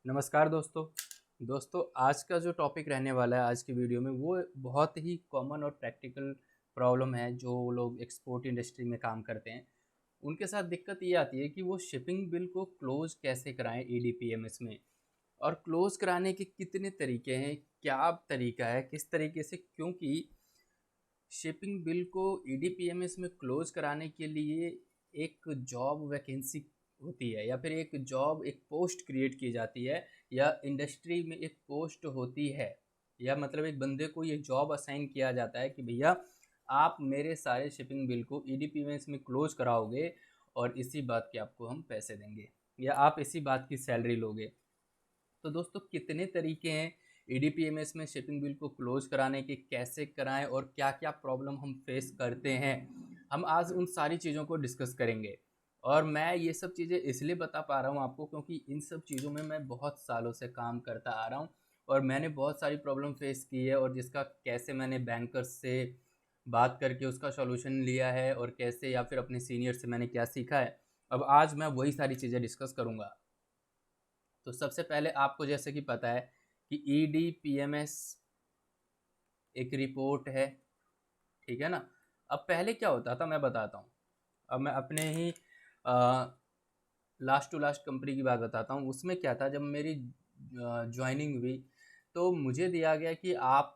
नमस्कार दोस्तों आज का जो टॉपिक रहने वाला है आज की वीडियो में वो बहुत ही कॉमन और प्रैक्टिकल प्रॉब्लम है। जो लोग एक्सपोर्ट इंडस्ट्री में काम करते हैं उनके साथ दिक्कत ये आती है कि वो शिपिंग बिल को क्लोज कैसे कराएं ईडीपीएमएस में, और क्लोज कराने के कितने तरीके हैं, क्या तरीका है, किस तरीके से, क्योंकि शिपिंग बिल को ईडीपीएमएस में क्लोज कराने के लिए एक जॉब वैकेंसी होती है, या फिर एक पोस्ट क्रिएट की जाती है, या इंडस्ट्री में एक पोस्ट होती है, या मतलब एक बंदे को ये जॉब असाइन किया जाता है कि भैया आप मेरे सारे शिपिंग बिल को ईडीपीएमएस में क्लोज कराओगे और इसी बात के आपको हम पैसे देंगे, या आप इसी बात की सैलरी लोगे। तो दोस्तों कितने तरीके हैं ईडीपीएमएस में शिपिंग बिल को क्लोज कराने के, कैसे कराएं और क्या क्या प्रॉब्लम हम फेस करते हैं, हम आज उन सारी चीज़ों को डिस्कस करेंगे। और मैं ये सब चीज़ें इसलिए बता पा रहा हूँ आपको क्योंकि इन सब चीज़ों में मैं बहुत सालों से काम करता आ रहा हूँ और मैंने बहुत सारी प्रॉब्लम फेस की है, और जिसका कैसे मैंने बैंकर्स से बात करके उसका सॉल्यूशन लिया है, और कैसे या फिर अपने सीनियर से मैंने क्या सीखा है। अब आज मैं वही सारी चीज़ें डिस्कस करूँगा। तो सबसे पहले आपको जैसे कि पता है कि ईडीपीएमएस एक रिपोर्ट है, ठीक है ना। अब पहले क्या होता था मैं बताता हूँ। अब मैं अपने ही लास्ट टू लास्ट कंपनी की बात बताता हूँ। उसमें क्या था, जब मेरी ज्वाइनिंग हुई तो मुझे दिया गया कि आप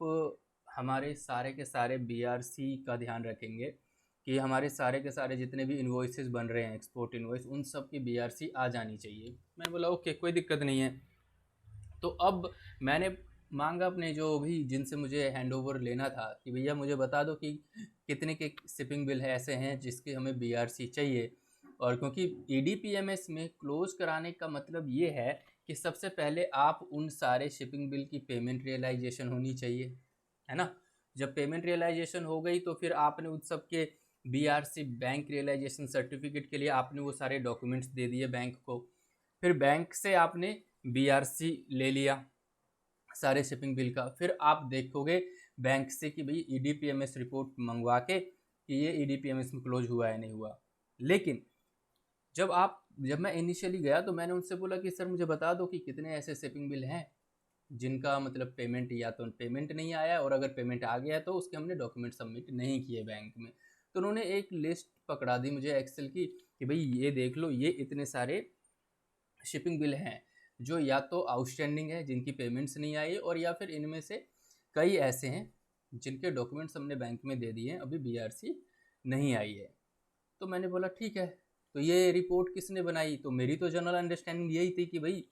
हमारे सारे के सारे बीआरसी का ध्यान रखेंगे, कि हमारे सारे के सारे जितने भी इन्वॉइसेस बन रहे हैं एक्सपोर्ट इन्वॉइस, उन सब की बीआरसी आ जानी चाहिए। मैं बोला ओके, कोई दिक्कत नहीं है। तो अब मैंने मांगा अपने जो भी जिनसे मुझे हैंडओवर लेना था कि भैया मुझे बता दो कि कितने के शिपिंग बिल है ऐसे हैं जिसके हमें बीआरसी चाहिए। और क्योंकि ईडीपीएमएस में क्लोज कराने का मतलब ये है कि सबसे पहले आप उन सारे शिपिंग बिल की पेमेंट रियलाइजेशन होनी चाहिए, है ना। जब पेमेंट रियलाइजेशन हो गई तो फिर आपने उन सब के बीआरसी बैंक रियलाइजेशन सर्टिफिकेट के लिए आपने वो सारे डॉक्यूमेंट्स दे दिए बैंक को। फिर बैंक से आपने बीआरसी ले लिया सारे शिपिंग बिल का। फिर आप देखोगे बैंक से कि भाई ईडीपीएमएस रिपोर्ट मंगवा के कि ये ईडीपीएमएस में क्लोज हुआ है नहीं हुआ। लेकिन जब मैं इनिशियली गया तो मैंने उनसे बोला कि सर मुझे बता दो कि कितने ऐसे शिपिंग बिल हैं जिनका मतलब पेमेंट या तो पेमेंट नहीं आया, और अगर पेमेंट आ गया तो उसके हमने डॉक्यूमेंट सबमिट नहीं किए बैंक में। तो उन्होंने एक लिस्ट पकड़ा दी मुझे एक्सेल की कि भाई ये देख लो, ये इतने सारे शिपिंग बिल हैं जो या तो आउटस्टैंडिंग है, जिनकी पेमेंट्स नहीं आई, और या फिर इनमें से कई ऐसे हैं जिनके डॉक्यूमेंट्स हमने बैंक में दे दिए हैं, अभी बीआरसी नहीं आई है। तो मैंने बोला ठीक है, तो ये रिपोर्ट किसने बनाई? तो मेरी तो जनरल अंडरस्टैंडिंग यही थी कि भाई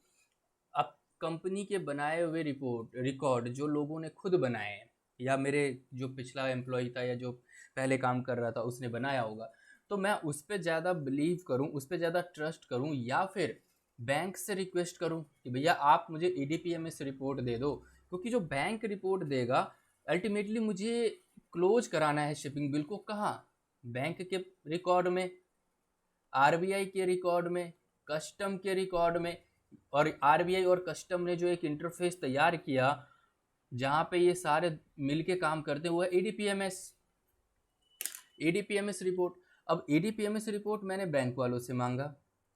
अब कंपनी के बनाए हुए रिकॉर्ड जो लोगों ने खुद बनाए हैं, या मेरे जो पिछला एम्प्लॉय था या जो पहले काम कर रहा था उसने बनाया होगा, तो मैं उस पर ज़्यादा बिलीव करूं, उस पर ज़्यादा ट्रस्ट करूं, या फिर बैंक से रिक्वेस्ट करूं कि भैया आप मुझे ईडीपीएमएस रिपोर्ट दे दो। क्योंकि जो बैंक रिपोर्ट देगा अल्टीमेटली मुझे क्लोज कराना है शिपिंग बिल को कहाँ? बैंक के रिकॉर्ड में, आरबीआई के रिकॉर्ड में, कस्टम के रिकॉर्ड में। और आरबीआई और कस्टम ने जो एक इंटरफेस तैयार किया जहाँ पे ये सारे मिलके काम करते हुए ईडीपीएमएस ईडीपीएमएस रिपोर्ट। अब ईडीपीएमएस रिपोर्ट मैंने बैंक वालों से मांगा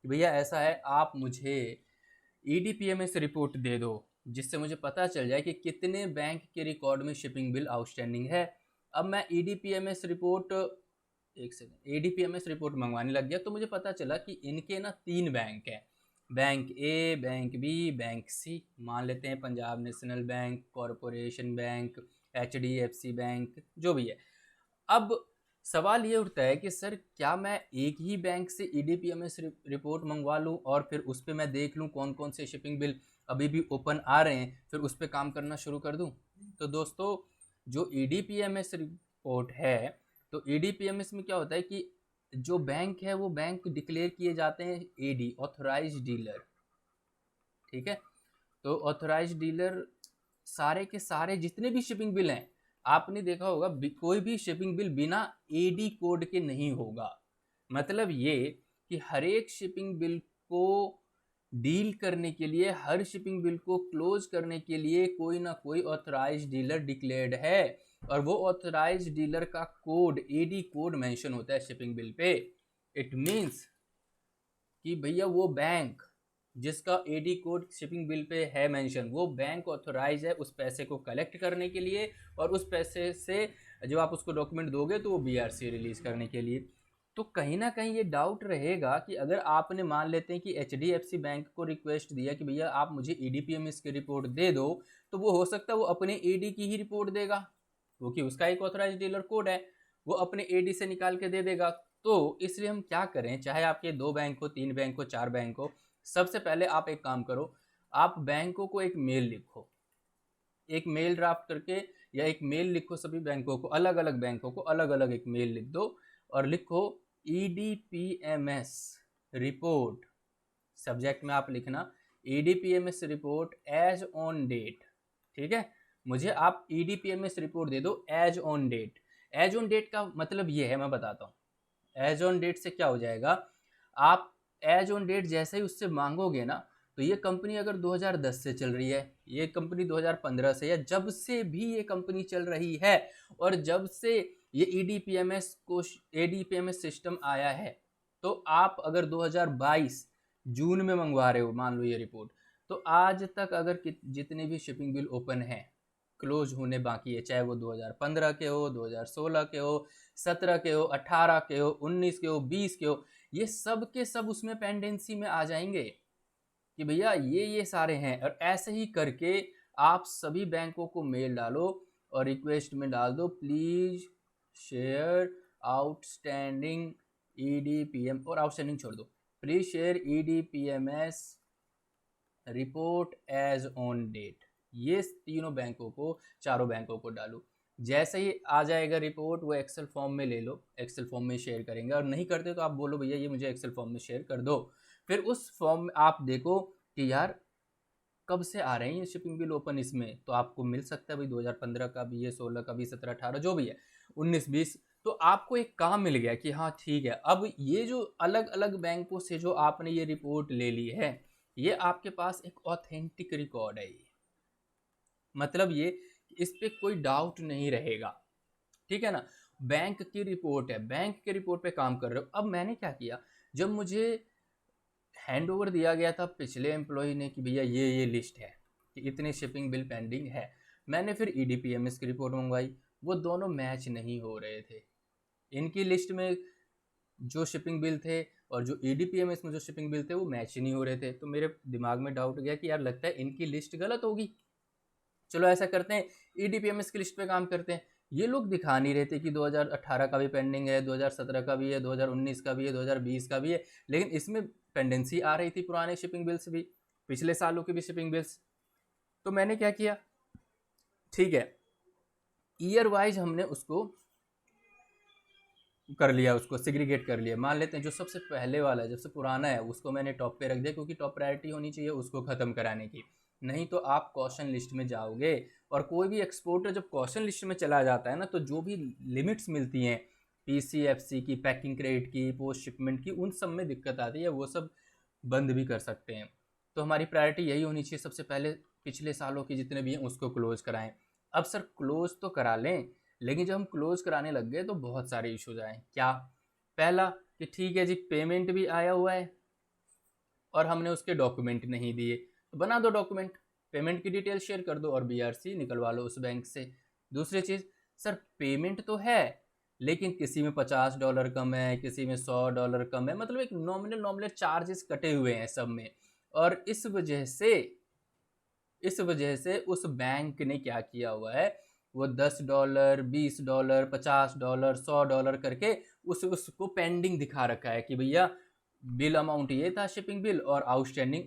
कि भैया ऐसा है, आप मुझे ईडीपीएमएस रिपोर्ट दे दो जिससे मुझे पता चल जाए कि कितने बैंक के रिकॉर्ड में शिपिंग बिल आउटस्टैंडिंग है। अब मैं ईडीपीएमएस रिपोर्ट एक सेकेंड ईडीपीएमएस रिपोर्ट मंगवाने लग गया तो मुझे पता चला कि इनके ना 3 बैंक हैं, बैंक ए, बैंक बी, बैंक सी। मान लेते हैं Punjab national bank, corporation bank, HDFC bank, जो भी है। अब सवाल ये उठता है कि सर क्या मैं एक ही बैंक से ईडीपीएमएस रिपोर्ट मंगवा लूँ और फिर उस पर मैं देख लूँ कौन कौन से शिपिंग बिल अभी भी ओपन आ रहे हैं, फिर उस पर काम करना शुरू कर दूँ? तो दोस्तों जो ईडीपीएमएस रिपोर्ट है, तो ईडीपीएमएस में क्या होता है कि जो बैंक है वो बैंक डिक्लेयर किए जाते हैं एडी, ऑथराइज डीलर, ठीक है। तो ऑथराइज डीलर सारे के सारे जितने भी शिपिंग बिल हैं, आपने देखा होगा कोई भी शिपिंग बिल बिना एडी कोड के नहीं होगा। मतलब ये कि हर एक शिपिंग बिल को डील करने के लिए, हर शिपिंग बिल को क्लोज करने के लिए कोई ना कोई ऑथराइज डीलर डिक्लेयर्ड है, और वो ऑथराइज डीलर का कोड एडी कोड मेंशन होता है shipping bill pay. It means कि भैया वो बैंक जिसका AD code shipping bill pay है मेंशन, वो बैंक ऑथोराइज है उस पैसे को कलेक्ट करने के लिए, और उस पैसे से जो आप उसको डॉक्यूमेंट दोगे तो वो बीआरसी रिलीज करने के लिए। तो कहीं ना कहीं ये डाउट रहेगा कि अगर आपने मान लेते हैं कि एचडीएफसी बैंक को रिक्वेस्ट दिया कि भैया आप मुझे ईडीपीएमएस की रिपोर्ट दे दो, तो वो हो सकता है वो अपने एडी की ही रिपोर्ट देगा, क्योंकि उसका एक ऑथराइज डीलर कोड है, वो अपने एडी से निकाल के दे देगा। तो इसलिए हम क्या करें, चाहे आपके 2 बैंक हो, 3 बैंक हो, 4 बैंक हो, सबसे पहले आप एक काम करो, आप बैंकों को एक मेल लिखो, एक मेल ड्राफ्ट करके या एक मेल लिखो सभी बैंकों को, अलग अलग बैंकों को अलग अलग एक मेल लिख दो और लिखो ईडीपीएमएस रिपोर्ट, सब्जेक्ट में आप लिखना EDPMS report as on date. ठीक है, मुझे आप ईडीपीएमएस रिपोर्ट दे दो as on date. As on date का मतलब ये है, मैं बताता हूँ। एज ऑन डेट से क्या हो जाएगा, आप एज ऑन डेट जैसे ही उससे मांगोगे ना, तो ये कंपनी अगर 2010 से चल रही है, ये कंपनी 2015 से, या जब से भी ये कंपनी चल रही है, और जब से ये ईडीपीएमएस सिस्टम आया है, तो आप अगर 2022 जून में मंगवा रहे हो मान लो ये रिपोर्ट, तो आज तक अगर जितने भी शिपिंग बिल ओपन हैं, क्लोज होने बाकी है, चाहे वो 2015 के हो, 2016 के हो, 17 के हो, 18 के हो, 19 के हो, 20 के हो, ये सब के सब उसमें पेंडेंसी में आ जाएंगे कि भैया ये सारे हैं। और ऐसे ही करके आप सभी बैंकों को मेल डालो और रिक्वेस्ट में डाल दो प्लीज शेयर आउटस्टैंडिंग ईडीपीएम, और आउटस्टैंडिंग छोड़ दो, please share EDPMS report as on date. ये तीनों बैंकों को, चारों बैंकों को डालो। जैसे ही आ जाएगा रिपोर्ट, वो एक्सेल फॉर्म में ले लो, एक्सेल फॉर्म में शेयर करेंगे, और नहीं करते तो आप बोलो भैया ये मुझे एक्सेल फॉर्म में शेयर कर दो। फिर उस फॉर्म में आप देखो कि यार कब से आ रहे हैं ये शिपिंग बिल ओपन, इसमें तो आपको मिल सकता है भाई 2015 का भी है, 16 का भी, 17, 18 जो भी है, 19, 20, तो आपको एक काम मिल गया कि हाँ ठीक है। अब ये जो अलग अलग बैंकों से जो आपने ये रिपोर्ट ले ली है, ये आपके पास एक ऑथेंटिक रिकॉर्ड है, ये मतलब ये इस पे कोई डाउट नहीं रहेगा। ठीक है ना, बैंक की रिपोर्ट है, बैंक के रिपोर्ट पे काम कर रहे हो। अब मैंने क्या किया, जब मुझे हैंड ओवर दिया गया था पिछले एम्प्लॉय ने कि भैया ये लिस्ट है कि इतने शिपिंग बिल पेंडिंग है, मैंने फिर ईडीपीएमएस की रिपोर्ट मंगवाई, वो दोनों मैच नहीं हो रहे थे। इनकी लिस्ट में जो शिपिंग बिल थे और जो ईडीपीएमएस में जो शिपिंग बिल थे वो मैच ही नहीं हो रहे थे। तो मेरे दिमाग में डाउट गया कि यार लगता है इनकी लिस्ट गलत होगी, चलो ऐसा करते हैं ईडीपीएमएस की लिस्ट पे काम करते हैं। ये लोग दिखा नहीं रहे थे कि 2018 का भी पेंडिंग है, 2017 का भी है, 2019 का भी है, 2020 का भी है, लेकिन इसमें पेंडेंसी आ रही थी पुराने शिपिंग बिल्स भी, पिछले सालों के भी शिपिंग बिल्स। तो मैंने क्या किया, ठीक है, ईयर वाइज हमने उसको कर लिया, उसको सेग्रीगेट कर लिया। मान लेते हैं जो सबसे पहले वाला है, सबसे पुराना है, उसको मैंने टॉप पे रख दिया, क्योंकि टॉप प्रायोरिटी होनी चाहिए उसको ख़त्म कराने की। नहीं तो आप कॉशन लिस्ट में जाओगे, और कोई भी एक्सपोर्टर जब कॉशन लिस्ट में चला जाता है ना, तो जो भी लिमिट्स मिलती हैं पीसीएफसी की, पैकिंग क्रेडिट की, पोस्ट शिपमेंट की, उन सब में दिक्कत आती है, वो सब बंद भी कर सकते हैं। तो हमारी प्रायोरिटी यही होनी चाहिए, सबसे पहले पिछले सालों की जितने भी हैं उसको क्लोज कराएं। अब सर क्लोज तो करा लें, लेकिन जब हम क्लोज कराने लग गए तो बहुत सारे इश्यूज आए। क्या, पहला कि ठीक है जी पेमेंट भी आया हुआ है और हमने उसके डॉक्यूमेंट नहीं दिए, तो बना दो डॉक्यूमेंट, पेमेंट की डिटेल शेयर कर दो और बीआरसी निकलवा लो उस बैंक से। दूसरी चीज़, सर पेमेंट तो है लेकिन किसी में $50 कम है, किसी में $100 कम है, मतलब एक नॉमिनल चार्जेस कटे हुए हैं सब में। और इस वजह से उस बैंक ने क्या किया हुआ है, वो $10, $20, $50, $100 करके उसको पेंडिंग दिखा रखा है कि भैया बिल अमाउंट ये था शिपिंग बिल और आउटस्टैंडिंग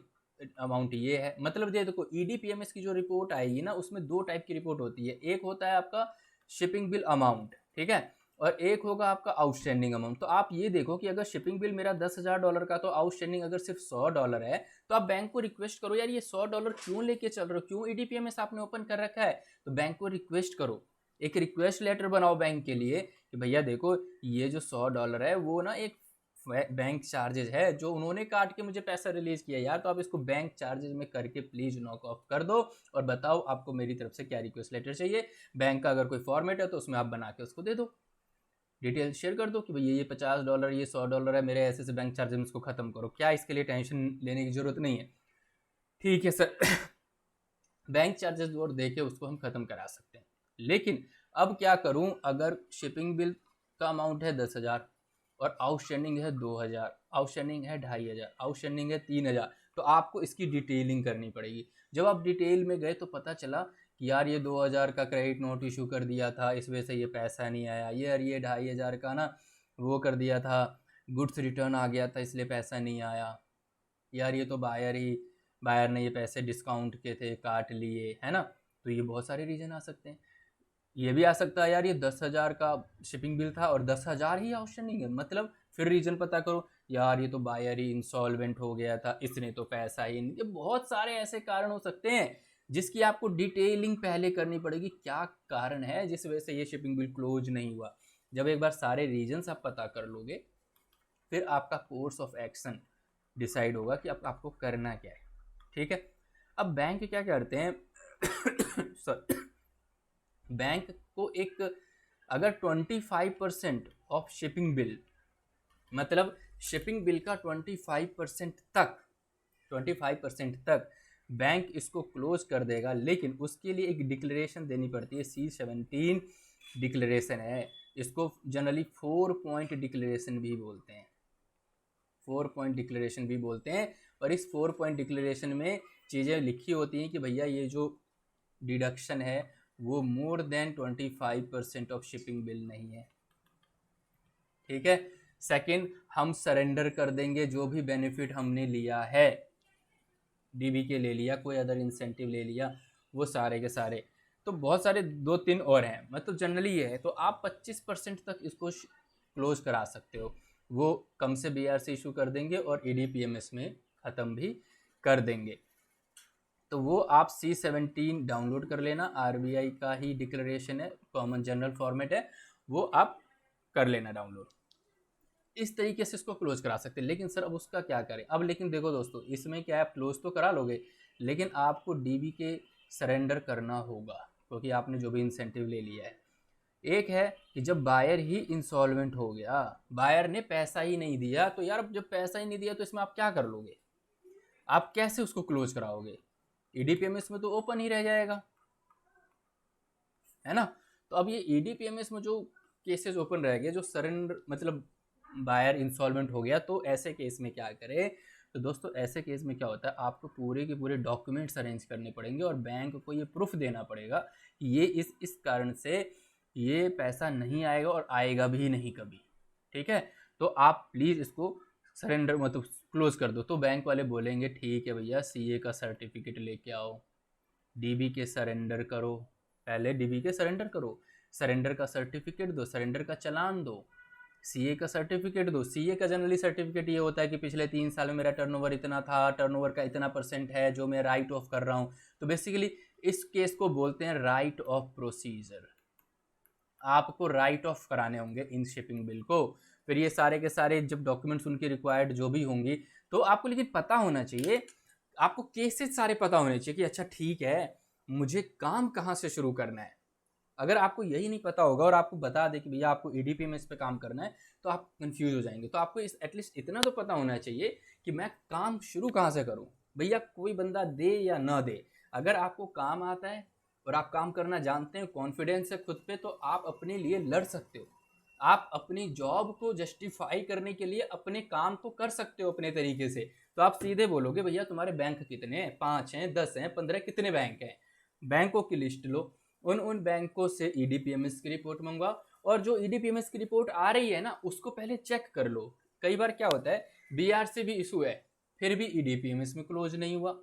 अमाउंट ये है। मतलब ये देखो ईडीपीएमएस की जो रिपोर्ट आएगी ना, उसमें 2 टाइप की रिपोर्ट होती है, एक होता है आपका शिपिंग बिल अमाउंट, ठीक है, और एक होगा आपका आउटस्टैंडिंग अमाउंट। तो आप ये देखो कि अगर शिपिंग बिल मेरा $10,000 का, तो आउटस्टैंडिंग अगर सिर्फ $100 है, तो आप बैंक को रिक्वेस्ट करो यार ये $100 क्यों लेके चल रहे हो, क्यों ईडीपीएमएस आपने ओपन कर रखा है। तो बैंक को रिक्वेस्ट करो, एक रिक्वेस्ट लेटर बनाओ बैंक के लिए कि भैया देखो ये जो $100 है वो ना एक बैंक चार्जेज है जो उन्होंने काट के मुझे पैसा रिलीज किया यार, तो आप इसको बैंक चार्जेज में करके प्लीज नॉक ऑफ कर दो और बताओ आपको मेरी तरफ से क्या रिक्वेस्ट लेटर चाहिए। बैंक का अगर कोई फॉर्मेट है तो उसमें आप बना के उसको दे दो, डिटेल शेयर कर दो कि भैया ये $50, ये $100 है, मेरे ऐसे से बैंक चार्जेस इसको खत्म करो। क्या इसके लिए टेंशन लेने की जरूरत नहीं है। ठीक है सर। बैंक चार्जेस और दे के उसको हम ख़त्म करा सकते हैं। लेकिन अब क्या करूं, अगर शिपिंग बिल का अमाउंट है 10,000 और आउटस्टैंडिंग है 2,000, आउटस्टैंडिंग है 2,500, आउटस्टैंडिंग है 3,000, तो आपको इसकी डिटेलिंग करनी पड़ेगी। जब आप डिटेल में गए तो पता चला कि यार ये 2,000 का क्रेडिट नोट इशू कर दिया था, इस वजह से ये पैसा नहीं आया, ये 2,500 का ना वो कर दिया था, गुड्स रिटर्न आ गया था इसलिए पैसा नहीं आया, यार ये तो बायर ने ये पैसे डिस्काउंट के थे काट लिए, है ना। तो ये बहुत सारे रीज़न आ सकते हैं। ये भी आ सकता है यार ये 10,000 का शिपिंग बिल था और 10,000 ही आउटस्टैंडिंग है, मतलब फिर रीज़न पता करो, यार ये तो बायर ही इंसॉल्वेंट हो गया था, इसने तो पैसा ही नहीं। ये बहुत सारे ऐसे कारण हो सकते हैं जिसकी आपको डिटेलिंग पहले करनी पड़ेगी, क्या कारण है जिस वजह से ये शिपिंग बिल क्लोज नहीं हुआ। जब एक बार सारे रीजंस आप पता कर लोगे, फिर आपका कोर्स ऑफ एक्शन डिसाइड होगा कि अब आपको करना क्या है। ठीक है। अब बैंक क्या करते हैं सर, बैंक को एक, अगर 25% ऑफ शिपिंग बिल, मतलब शिपिंग बिल का 25% तक बैंक इसको क्लोज कर देगा, लेकिन उसके लिए एक डिक्लेरेशन देनी पड़ती है, C-17 डिक्लेरेशन है। इसको जनरली 4 पॉइंट डिक्लेरेशन भी बोलते हैं, 4 पॉइंट डिक्लेरेशन भी बोलते हैं। और इस 4 पॉइंट डिक्लेरेशन में चीज़ें लिखी होती हैं कि भैया ये जो डिडक्शन है वो more than 25% of shipping bill नहीं है। ठीक है। सेकंड, हम सरेंडर कर देंगे जो भी बेनिफिट हमने लिया है, डीबी के ले लिया, कोई अदर इंसेंटिव ले लिया, वो सारे के सारे। तो बहुत सारे 2-3 और हैं, मतलब जनरली ये है। तो आप 25% तक इसको क्लोज करा सकते हो, वो कम से BRC इशू कर देंगे और EDPMS में ख़त्म भी कर देंगे। तो वो आप C-17 डाउनलोड कर लेना, RBI का ही डिक्लेरेशन है, कॉमन जनरल फॉर्मेट है, वो आप कर लेना डाउनलोड। इस तरीके से इसको क्लोज करा सकते हैं। लेकिन सर अब उसका क्या करें, अब लेकिन देखो दोस्तों, इसमें क्या है, आप क्लोज तो करा लोगे लेकिन आपको DB के सरेंडर करना होगा, क्योंकि आपने जो भी इंसेंटिव ले लिया है। एक है कि जब बायर ही इंसॉल्वेंट हो गया, बायर ने पैसा ही नहीं दिया, तो यार जब पैसा ही नहीं दिया तो इसमें आप क्या कर लोगे, आप कैसे उसको क्लोज कराओगे, EDPMS में तो ओपन ही रह जाएगा, है ना। तो अब ये EDPMS में जो केसेस ओपन रह गए, जो सरेंडर मतलब बायर इंसॉल्वेंट हो गया, तो ऐसे केस में क्या करें। तो दोस्तों ऐसे केस में क्या होता है, आपको पूरे के पूरे डॉक्यूमेंट्स अरेंज करने पड़ेंगे और बैंक को ये प्रूफ देना पड़ेगा कि ये इस कारण से ये पैसा नहीं आएगा और आएगा भी नहीं कभी। ठीक है। तो आप प्लीज़ इसको सरेंडर मतलब क्लोज कर दो। तो बैंक वाले बोलेंगे ठीक है भैया, CA का सर्टिफिकेट लेके आओ, DB के सरेंडर करो, पहले DB के सरेंडर करो, सरेंडर का सर्टिफिकेट दो, सरेंडर का चालान दो, CA का सर्टिफिकेट दो। CA का जनरली सर्टिफिकेट ये होता है कि पिछले 3 साल में मेरा टर्नओवर इतना था, टर्नओवर का इतना % है जो मैं राइट ऑफ कर रहा हूँ। तो बेसिकली इस केस को बोलते हैं राइट ऑफ प्रोसीजर। आपको राइट ऑफ कराने होंगे इन शिपिंग बिल को। फिर ये सारे के सारे जब डॉक्यूमेंट्स उनकी रिक्वायर्ड जो भी होंगी, तो आपको लेकिन पता होना चाहिए, आपको केसेस सारे पता होने चाहिए कि अच्छा ठीक है मुझे काम कहाँ से शुरू करना है। अगर आपको यही नहीं पता होगा और आपको बता दे कि भैया आपको EDPMS पे काम करना है, तो आप कंफ्यूज हो जाएंगे। तो आपको इस एटलीस्ट इतना तो पता होना चाहिए कि मैं काम शुरू कहाँ से करूँ। भैया कोई बंदा दे या ना दे, अगर आपको काम आता है और आप काम करना जानते हैं, कॉन्फिडेंस है खुद पे, तो आप अपने लिए लड़ सकते हो। आप अपनी जॉब को जस्टिफाई करने के लिए अपने काम को कर सकते हो अपने तरीके से। तो आप सीधे बोलोगे भैया तुम्हारे बैंक कितने हैं, 5 हैं, 10 हैं, 15, कितने बैंक हैं, बैंकों की लिस्ट लो, उन बैंकों से EDPMS की रिपोर्ट मंगवाओ, और जो EDPMS की रिपोर्ट आ रही है ना उसको पहले चेक कर लो। कई बार क्या होता है, BRC भी इशू है फिर भी EDPMS में क्लोज नहीं हुआ,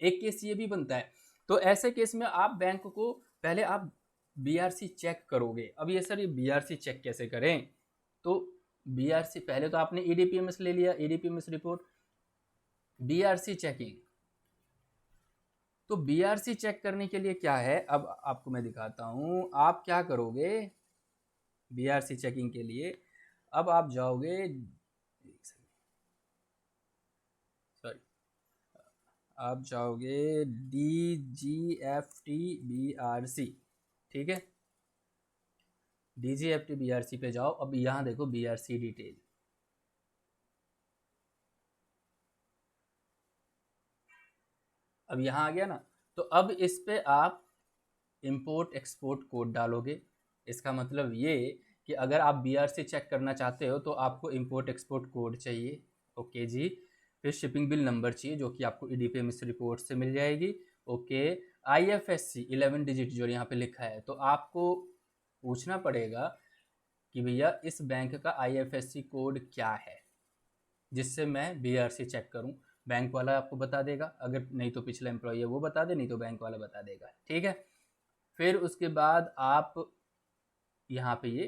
एक केस ये भी बनता है। तो ऐसे केस में आप बैंक को पहले आप BRC चेक करोगे। अब ये सर ये BRC चेक कैसे करें, तो BRC पहले तो आपने EDPMS ले लिया, EDPMS रिपोर्ट, BRC चेकिंग। तो BRC चेक करने के लिए क्या है, अब आपको मैं दिखाता हूँ। आप क्या करोगे BRC चेकिंग के लिए, अब आप जाओगे, सॉरी, आप जाओगे DGFT BRC, ठीक है, DGFT BRC पे जाओ। अब यहाँ देखो BRC डिटेल, अब यहाँ आ गया ना, तो अब इस पे आप इंपोर्ट एक्सपोर्ट कोड डालोगे। इसका मतलब ये कि अगर आप बीआरसी चेक करना चाहते हो तो आपको इंपोर्ट एक्सपोर्ट कोड चाहिए। ओके जी। फिर शिपिंग बिल नंबर चाहिए जो कि आपको ईडीपीएमएस रिपोर्ट से मिल जाएगी। ओके। आईएफएससी 11 डिजिट जो यहाँ पे लिखा है, तो आपको पूछना पड़ेगा कि भैया इस बैंक का आईएफएससी कोड क्या है, जिससे मैं बीआरसी चेक करूं। बैंक वाला आपको बता देगा, अगर नहीं तो पिछला एम्प्लॉय है वो बता दे, नहीं तो बैंक वाला बता देगा। ठीक है। फिर उसके बाद आप यहाँ पे ये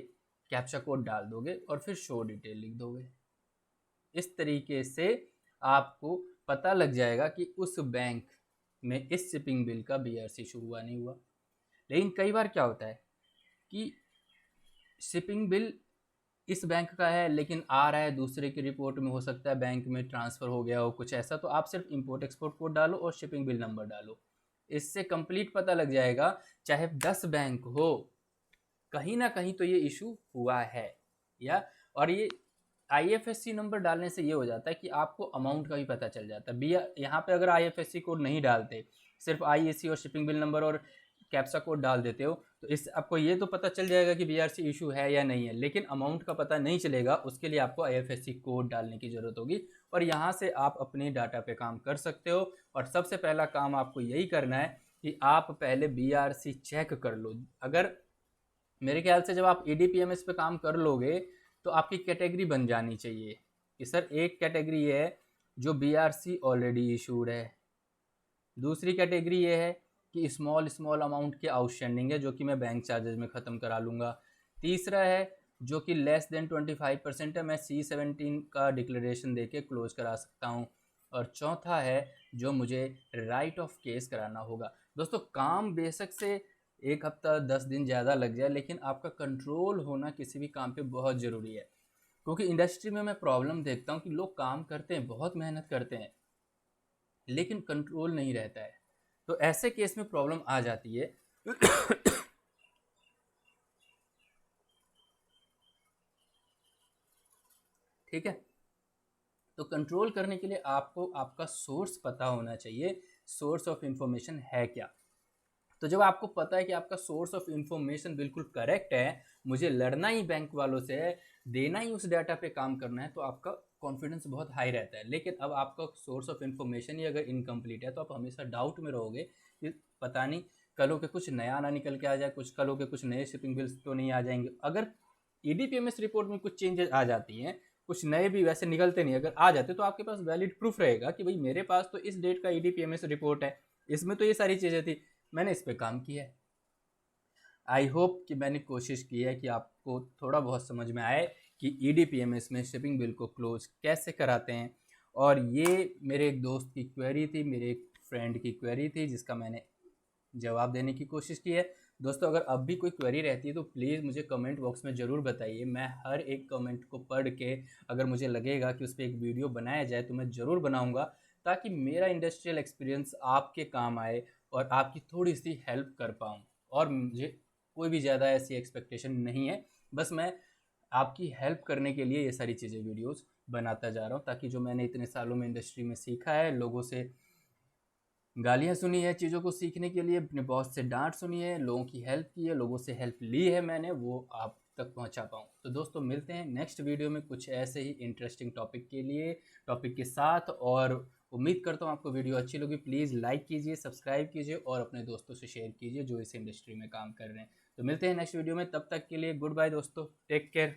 कैप्चा कोड डाल दोगे और फिर शो डिटेल लिख दोगे। इस तरीके से आपको पता लग जाएगा कि उस बैंक में इस शिपिंग बिल का बीआरसी इशू हुआ नहीं हुआ। लेकिन कई बार क्या होता है कि शिपिंग बिल इस बैंक का है लेकिन आ रहा है दूसरे की रिपोर्ट में, हो सकता है बैंक में ट्रांसफ़र हो गया हो कुछ ऐसा, तो आप सिर्फ इंपोर्ट एक्सपोर्ट कोड डालो और शिपिंग बिल नंबर डालो। इससे कंप्लीट पता लग जाएगा, चाहे 10 बैंक हो, कहीं ना कहीं तो ये इशू हुआ है। या और ये आईएफएससी नंबर डालने से ये हो जाता है कि आपको अमाउंट का भी पता चल जाता है। भैया यहाँ पे अगर आईएफएससी कोड नहीं डालते, सिर्फ आईएसी और शिपिंग बिल नंबर और कैप्सा कोड डाल देते हो, तो इससे आपको ये तो पता चल जाएगा कि बीआरसी इशू है या नहीं है, लेकिन अमाउंट का पता नहीं चलेगा। उसके लिए आपको आईएफएससी कोड डालने की ज़रूरत होगी और यहाँ से आप अपने डाटा पे काम कर सकते हो। और सबसे पहला काम आपको यही करना है कि आप पहले बीआरसी चेक कर लो। अगर मेरे ख्याल से जब आप ईडीपीएमएस पे काम कर लोगे तो आपकी कैटेगरी बन जानी चाहिए कि सर एक कैटेगरी ये है जो बीआरसी ऑलरेडी इशूड है, दूसरी कैटेगरी ये है कि स्मॉल स्मॉल अमाउंट के आउटस्टैंडिंग है जो कि मैं बैंक चार्जेस में ख़त्म करा लूँगा, तीसरा है जो कि लेस देन 25% है, मैं C17 का डिक्लेरेशन दे के क्लोज करा सकता हूँ, और चौथा है जो मुझे राइट ऑफ केस कराना होगा। दोस्तों काम बेशक से 1 हफ्ता 10 दिन ज़्यादा लग जाए, लेकिन आपका कंट्रोल होना किसी भी काम पे बहुत ज़रूरी है। क्योंकि इंडस्ट्री में मैं प्रॉब्लम देखता हूँ कि लोग काम करते हैं, बहुत मेहनत करते हैं, लेकिन कंट्रोल नहीं रहता है, तो ऐसे केस में प्रॉब्लम आ जाती है। ठीक है। तो कंट्रोल करने के लिए आपको आपका सोर्स पता होना चाहिए, सोर्स ऑफ इंफॉर्मेशन है क्या। तो जब आपको पता है कि आपका सोर्स ऑफ इंफॉर्मेशन बिल्कुल करेक्ट है, मुझे लड़ना ही बैंक वालों से है, देना ही उस डाटा पे काम करना है, तो आपका कॉन्फिडेंस बहुत हाई रहता है। लेकिन अब आपका सोर्स ऑफ इंफॉर्मेशन ही अगर इनकम्प्लीट है तो आप हमेशा डाउट में रहोगे कि पता नहीं कल के कुछ नया ना निकल के आ जाए, कल के कुछ नए शिपिंग बिल्स तो नहीं आ जाएंगे। अगर ईडीपीएमएस रिपोर्ट में कुछ चेंजेस आ जाती हैं, कुछ नए भी वैसे निकलते नहीं, अगर आ जाते तो आपके पास वैलिड प्रूफ रहेगा कि भाई मेरे पास तो इस डेट का ईडीपीएमएस रिपोर्ट है, इसमें तो ये सारी चीज़ें थी, मैंने इस पर काम किया है। आई होप कि मैंने कोशिश की है कि आपको थोड़ा बहुत समझ में आए कि ईडीपीएमएस में शिपिंग बिल को क्लोज कैसे कराते हैं। और ये मेरे एक दोस्त की क्वेरी थी, मेरे एक फ्रेंड की क्वेरी थी, जिसका मैंने जवाब देने की कोशिश की है। दोस्तों अगर अब भी कोई क्वेरी रहती है तो प्लीज़ मुझे कमेंट बॉक्स में ज़रूर बताइए। मैं हर एक कमेंट को पढ़ के अगर मुझे लगेगा कि उस पर एक वीडियो बनाया जाए तो मैं ज़रूर बनाऊंगा, ताकि मेरा इंडस्ट्रियल एक्सपीरियंस आपके काम आए और आपकी थोड़ी सी हेल्प कर पाऊँ। और मुझे कोई भी ज़्यादा ऐसी एक्सपेक्टेशन नहीं है, बस मैं आपकी हेल्प करने के लिए ये सारी चीज़ें वीडियोस बनाता जा रहा हूँ, ताकि जो मैंने इतने सालों में इंडस्ट्री में सीखा है, लोगों से गालियाँ सुनी है चीज़ों को सीखने के लिए, अपने बॉस से डांट सुनी है, लोगों की हेल्प की है, लोगों से हेल्प ली है मैंने, वो आप तक पहुंचा पाऊँ। तो दोस्तों मिलते हैं नेक्स्ट वीडियो में कुछ ऐसे ही इंटरेस्टिंग टॉपिक के साथ, और उम्मीद करता हूँ आपको वीडियो अच्छी लगी। प्लीज़ लाइक कीजिए, सब्सक्राइब कीजिए और अपने दोस्तों से शेयर कीजिए जो इस इंडस्ट्री में काम कर रहे हैं। तो मिलते हैं नेक्स्ट वीडियो में, तब तक के लिए गुड बाय दोस्तों, टेक केयर।